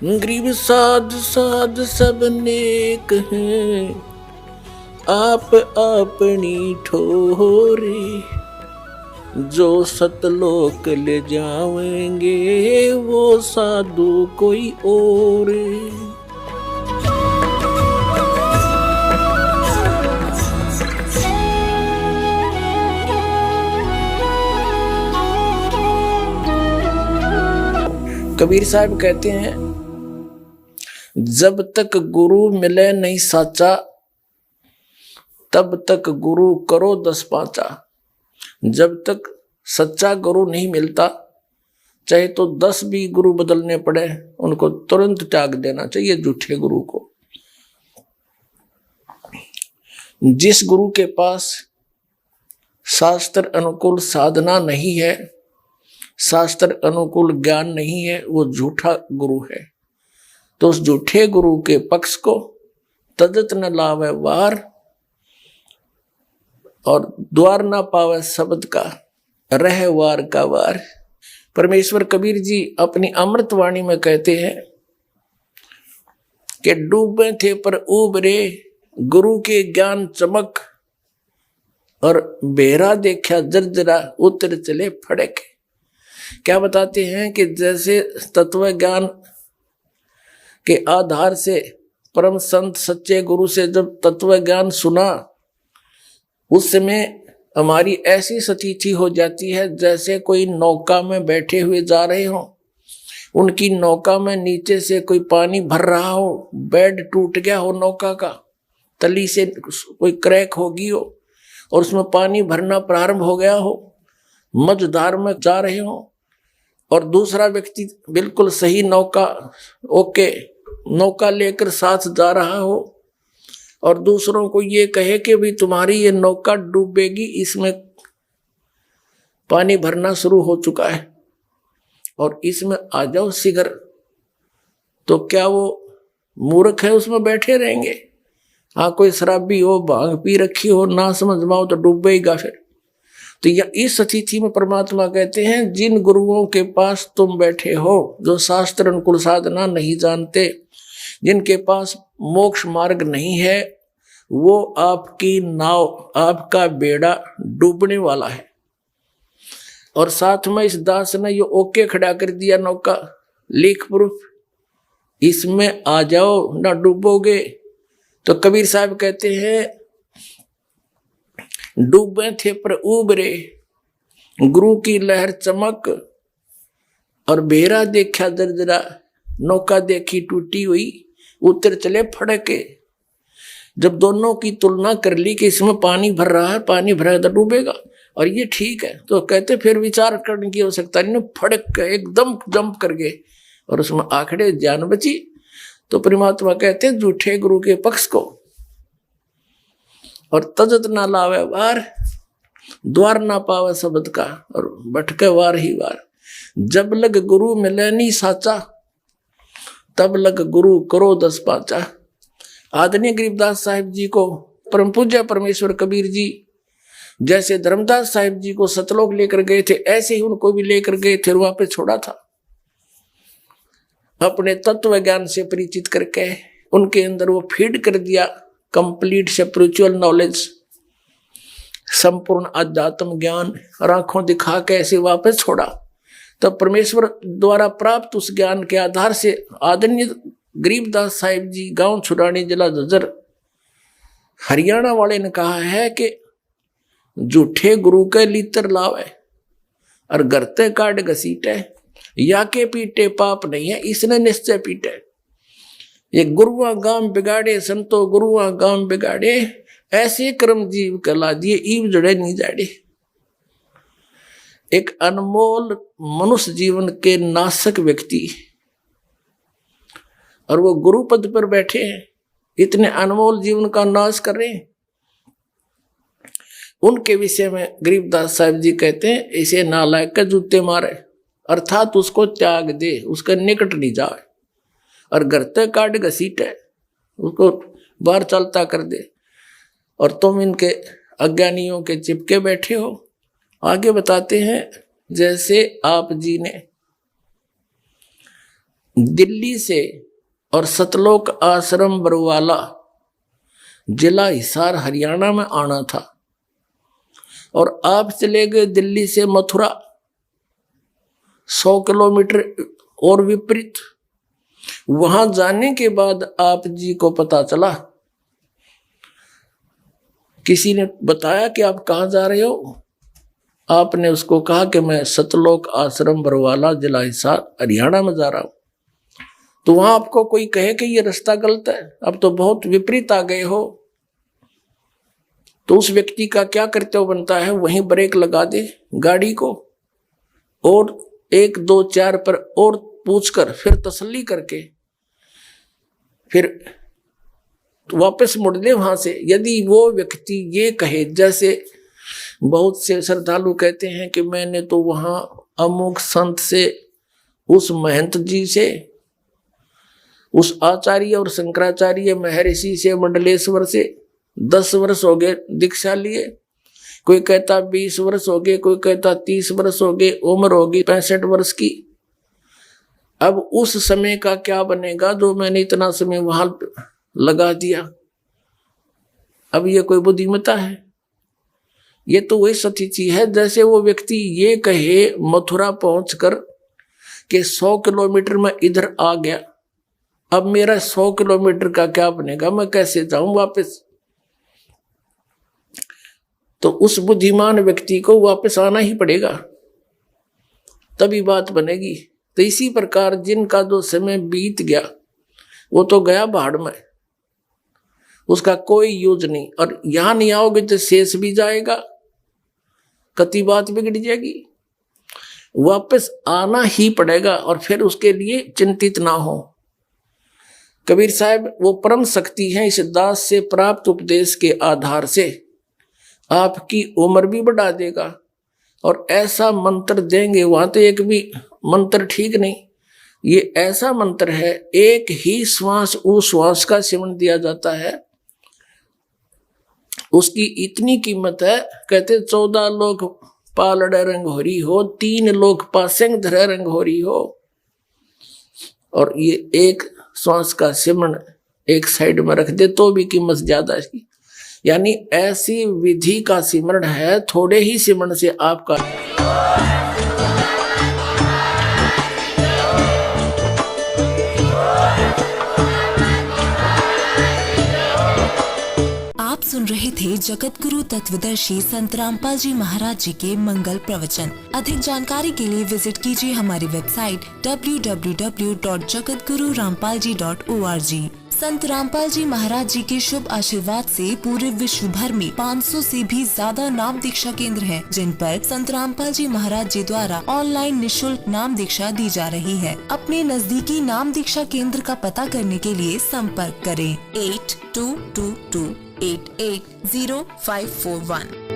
गरीब साध साध सब नेक हैं, आप अपनी ठोरे। जो सतलोक ले जावेंगे वो साधु कोई और। कबीर साहब कहते हैं, जब तक गुरु मिले नहीं साचा, तब तक गुरु करो 10 पांचा। जब तक सच्चा गुरु नहीं मिलता, चाहे तो 10 भी गुरु बदलने पड़े, उनको तुरंत त्याग देना चाहिए झूठे गुरु को। जिस गुरु के पास शास्त्र अनुकूल साधना नहीं है, शास्त्र अनुकूल ज्ञान नहीं है, वो झूठा गुरु है। तो उस झूठे गुरु के पक्ष को तजत न लावे वार, और द्वार ना पावे शब्द का, रह वार का वार। परमेश्वर कबीर जी अपनी अमृतवाणी में कहते हैं कि डूबे थे पर उबरे, गुरु के ज्ञान चमक, और बेरा देखा जर्जरा, उतर चले फड़क। क्या बताते हैं कि जैसे तत्व ज्ञान के आधार से परम संत सच्चे गुरु से जब तत्व ज्ञान सुना, उस समय हमारी ऐसी स्थिति हो जाती है जैसे कोई नौका में बैठे हुए जा रहे हो, उनकी नौका में नीचे से कोई पानी भर रहा हो, बेड टूट गया हो नौका का, तली से कोई क्रैक होगी हो और उसमें पानी भरना प्रारंभ हो गया हो, मझधार में जा रहे हो, और दूसरा व्यक्ति बिल्कुल सही नौका नौका लेकर साथ जा रहा हो, और दूसरों को ये कहे कि भी तुम्हारी ये नौका डूबेगी, इसमें पानी भरना शुरू हो चुका है और इसमें आ जाओ शीघ्र, तो क्या वो मूर्ख है उसमें बैठे रहेंगे? हाँ, कोई शराबी हो, भांग पी रखी हो, ना समझ माओ तो डूबेगा फिर। तो यह इस स्थिति में परमात्मा कहते हैं, जिन गुरुओं के पास तुम बैठे हो, जो शास्त्र अनुकूल साधना नहीं जानते, जिनके पास मोक्ष मार्ग नहीं है, वो आपकी नाव, आपका बेड़ा डूबने वाला है। और साथ में इस दास ने ये ओके खड़ा कर दिया नौका, लीक प्रूफ, इसमें आ जाओ ना डूबोगे। तो कबीर साहब कहते हैं, डूबे थे पर उबरे, गुरु की लहर चमक, और बेरा देखा दरदरा, नौका देखी टूटी हुई, उतर चले फड़के। जब दोनों की तुलना कर ली कि इसमें पानी भर रहा है, पानी भरा तो डूबेगा और ये ठीक है, तो कहते फिर विचार करने की आवश्यकता नहीं, फड़क एकदम जंप कर गए और उसमें आखिर जान बची। तो परमात्मा कहते हैं, झूठे गुरु के पक्ष को और तजत ना लावे वार, द्वार ना पावे शब्द का, और भटके वार ही वार। जब लग गुरु मिले नहीं साचा, तब लग गुरु करो 10 पांचा। आदरणीय गरीबदास साहिब जी को परम पूज्य परमेश्वर कबीर जी जैसे धर्मदास साहिब जी को सतलोक लेकर गए थे, ऐसे ही उनको भी लेकर गए थे, वहां पे छोड़ा था। अपने तत्व ज्ञान से परिचित करके उनके अंदर वो फीड कर दिया कंप्लीट स्पिरिचुअल नॉलेज, संपूर्ण अध्यात्म ज्ञान, आंखों दिखा के ऐसे वापस छोड़ा। तब परमेश्वर द्वारा प्राप्त उस ज्ञान के आधार से आदरणीय गरीबदास साहिब जी, गांव छुड़ानी, जिला झज्जर, हरियाणा वाले ने कहा है कि झूठे गुरु के लीतर लावे और गरते काट घसीटे, या के पीटे पाप नहीं है, इसने निश्चय पीटे। ये गुरुआ गांव बिगाड़े संतो, गुरुआ गांव बिगाड़े, ऐसे कर्म जीव कला दिए, ईव जड़े नहीं जाड़े। एक अनमोल मनुष्य जीवन के नाशक व्यक्ति, और वो गुरु पद पर बैठे हैं, इतने अनमोल जीवन का नाश कर रहे हैं। उनके विषय में गरीबदास साहिब जी कहते हैं, इसे नालायक के जूते मारे, अर्थात उसको त्याग दे, उसके निकट नहीं जाए, और गरते काट घसीटे, उसको बाहर चलता कर दे। और तुम इनके अज्ञानियों के चिपके बैठे हो। आगे बताते हैं, जैसे आप जी ने दिल्ली से और सतलोक आश्रम बरवाला जिला हिसार हरियाणा में आना था, और आप चले गए दिल्ली से मथुरा 100 किलोमीटर और विपरीत। वहां जाने के बाद आप जी को पता चला, किसी ने बताया कि आप कहाँ जा रहे हो। आपने उसको कहा कि मैं सतलोक आश्रम बरवाला जिला हिसार हरियाणा में जा रहा हूं। तो वहां आपको कोई कहे कि ये रास्ता गलत है, अब तो बहुत विपरीत आ गए हो, तो उस व्यक्ति का क्या कर्तव्य बनता है, वहीं ब्रेक लगा दे गाड़ी को और 1 2 4 पर और पूछकर फिर तसल्ली करके फिर वापस मुड़ दे वहां से। यदि वो व्यक्ति ये कहे, जैसे बहुत से श्रद्धालु कहते हैं कि मैंने तो वहां अमुक संत से, उस महंत जी से, उस आचार्य और शंकराचार्य महर्षि से, मंडलेश्वर से 10 वर्ष हो गए दीक्षा लिए, कोई कहता 20 वर्ष हो गए, कोई कहता 30 वर्ष हो गए, उम्र होगी 65 वर्ष की। अब उस समय का क्या बनेगा जो मैंने इतना समय वहां लगा दिया। अब ये कोई बुद्धिमत्ता है? ये तो वही स्थिति है जैसे वो व्यक्ति ये कहे मथुरा पहुंचकर कि 100 किलोमीटर में इधर आ गया, अब मेरा 100 किलोमीटर का क्या बनेगा, मैं कैसे जाऊं वापस। तो उस बुद्धिमान व्यक्ति को वापस आना ही पड़ेगा, तभी बात बनेगी। तो इसी प्रकार जिनका जो समय बीत गया वो तो गया भाड़ में, उसका कोई यूज नहीं। और यहां नहीं आओगे तो शेष भी जाएगा, कति बात बिगड़ जाएगी। वापस आना ही पड़ेगा और फिर उसके लिए चिंतित ना हो। कबीर साहब वो परम शक्ति है, इस दास से प्राप्त उपदेश के आधार से आपकी उम्र भी बढ़ा देगा और ऐसा मंत्र देंगे, वहां तो एक भी मंत्र ठीक नहीं, ये ऐसा मंत्र है, एक ही श्वास उस श्वास का सेवन दिया जाता है, उसकी इतनी कीमत है। कहते 14 लोग पालड़े रंग हो रही हो, 3 लोग पासेंग धरे रंग हो रही हो, और ये एक श्वास का सिमरण एक साइड में रख दे तो भी कीमत ज्यादा है। यानी ऐसी विधि का सिमरण है, थोड़े ही सिमरण से आपका आप सुन रहे थे जगत गुरु तत्वदर्शी संत रामपाल जी महाराज जी के मंगल प्रवचन। अधिक जानकारी के लिए विजिट कीजिए हमारी वेबसाइट www.jagatgururampalji.org। संत रामपाल जी महाराज जी के शुभ आशीर्वाद से पूरे विश्व भर में 500 से भी ज्यादा नाम दीक्षा केंद्र हैं, जिन पर संत रामपाल जी महाराज जी द्वारा ऑनलाइन निशुल्क नाम दीक्षा दी जा रही है। अपने नजदीकी नाम दीक्षा केंद्र का पता करने के लिए संपर्क करें 8222880541।